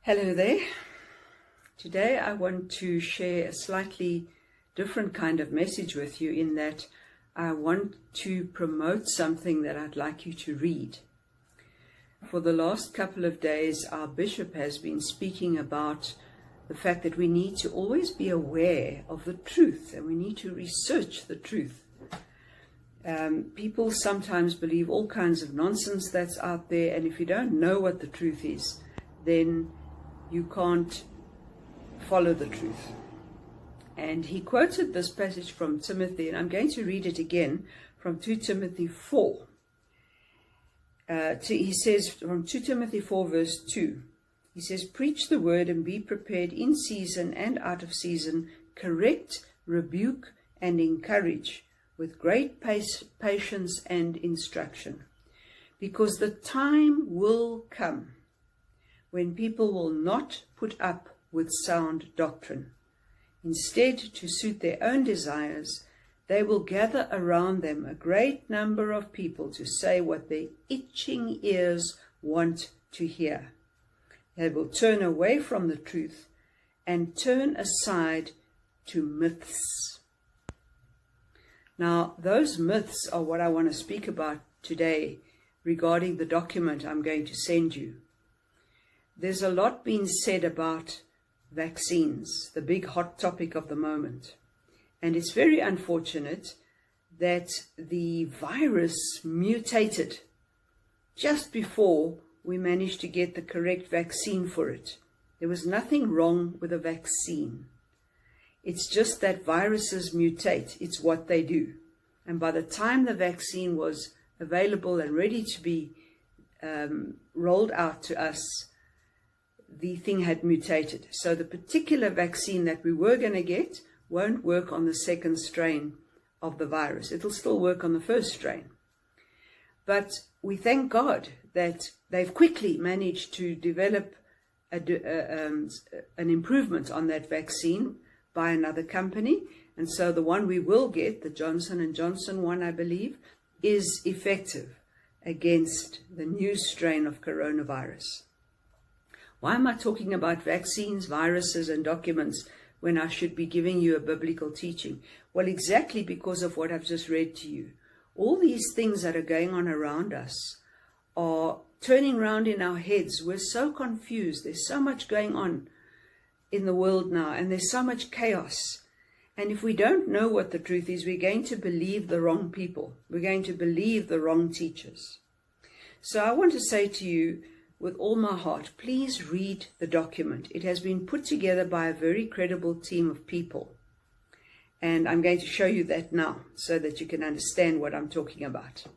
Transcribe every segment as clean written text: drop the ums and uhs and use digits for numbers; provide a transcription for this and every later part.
Hello there. Today I want to share a slightly different kind of message with you, in that I want to promote something that I'd like you to read. For the last couple of days, our bishop has been speaking about the fact that we need to always be aware of the truth, and we need to research the truth. People sometimes believe all kinds of nonsense that's out there, and if you don't know what the truth is, then you can't follow the truth. And he quoted this passage from Timothy, and I'm going to read it again from 2 Timothy 4. He says from 2 Timothy 4 verse 2, he says, "Preach the word and be prepared in season and out of season, correct, rebuke, and encourage with great patience and instruction. Because the time will come when people will not put up with sound doctrine. Instead, to suit their own desires, they will gather around them a great number of people to say what their itching ears want to hear. They will turn away from the truth and turn aside to myths." Now, those myths are what I want to speak about today regarding the document I'm going to send you. There's a lot being said about vaccines, the big hot topic of the moment. And it's very unfortunate that the virus mutated just before we managed to get the correct vaccine for it. There was nothing wrong with a vaccine. It's just that viruses mutate. It's what they do. And by the time the vaccine was available and ready to be rolled out to us, the thing had mutated. So the particular vaccine that we were going to get won't work on the second strain of the virus. It'll still work on the first strain. But we thank God that they've quickly managed to develop an improvement on that vaccine by another company. And so the one we will get, the Johnson & Johnson one, I believe, is effective against the new strain of coronavirus. Why am I talking about vaccines, viruses, and documents when I should be giving you a biblical teaching? Well, exactly because of what I've just read to you. All these things that are going on around us are turning around in our heads. We're so confused. There's so much going on in the world now, and there's so much chaos. And if we don't know what the truth is, we're going to believe the wrong people. We're going to believe the wrong teachers. So I want to say to you, with all my heart, please read the document. It has been put together by a very credible team of people. And I'm going to show you that now so that you can understand what I'm talking about.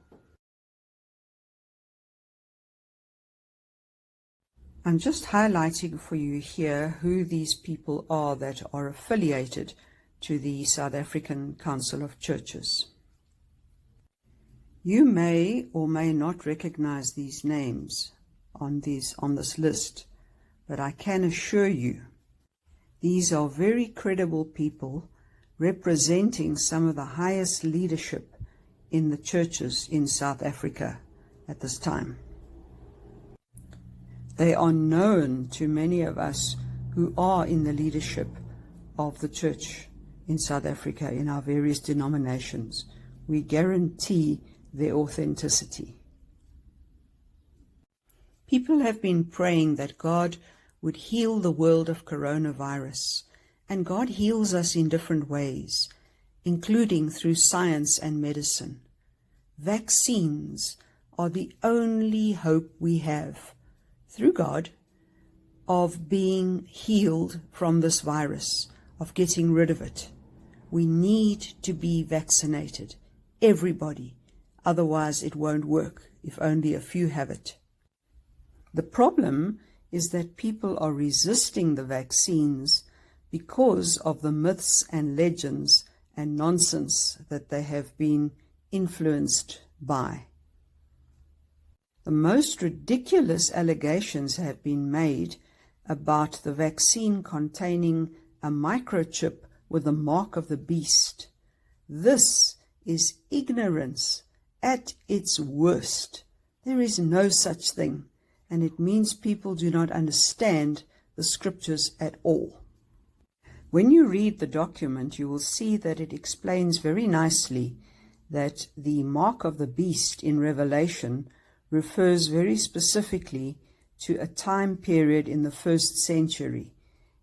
I'm just highlighting for you here who these people are that are affiliated to the South African Council of Churches. You may or may not recognize these names on this list, but I can assure you these are very credible people representing some of the highest leadership in the churches in South Africa at this time. They are known to many of us who are in the leadership of the church in South Africa, in our various denominations. We guarantee their authenticity. People have been praying that God would heal the world of coronavirus, and God heals us in different ways, including through science and medicine. Vaccines are the only hope we have, through God, of being healed from this virus, of getting rid of it. We need to be vaccinated, everybody, otherwise it won't work if only a few have it. The problem is that people are resisting the vaccines because of the myths and legends and nonsense that they have been influenced by. The most ridiculous allegations have been made about the vaccine containing a microchip with the mark of the beast. This is ignorance at its worst. There is no such thing, and it means people do not understand the scriptures at all. When you read the document, you will see that it explains very nicely that the mark of the beast in Revelation refers very specifically to a time period in the 1st century,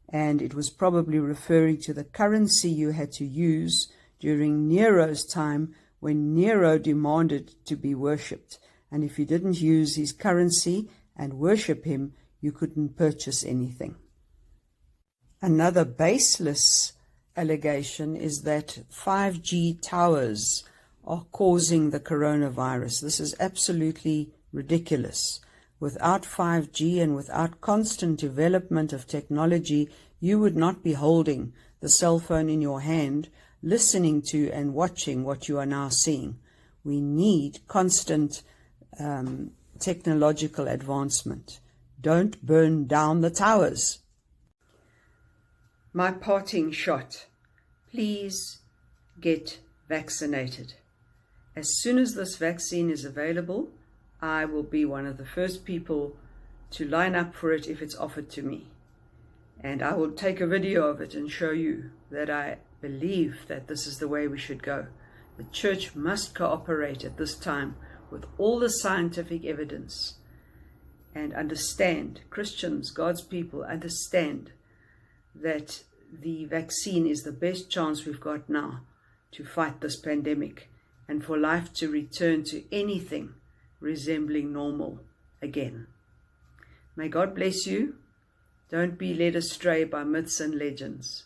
and it was probably referring to the currency you had to use during Nero's time, when Nero demanded to be worshipped, and if you didn't use his currency and worship him, you couldn't purchase anything. Another baseless allegation is that 5G towers are causing the coronavirus. This is absolutely ridiculous. Without 5G and without constant development of technology, you would not be holding the cell phone in your hand, listening to and watching what you are now seeing. We need constant technological advancement. Don't burn down the towers. My parting shot: please get vaccinated. As soon as this vaccine is available, I will be one of the first people to line up for it if it's offered to me. And I will take a video of it and show you that I believe that this is the way we should go. The church must cooperate at this time with all the scientific evidence and understand, Christians, God's people, understand that the vaccine is the best chance we've got now to fight this pandemic and for life to return to anything resembling normal again. May God bless you. Don't be led astray by myths and legends.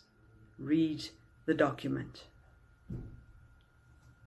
Read the document.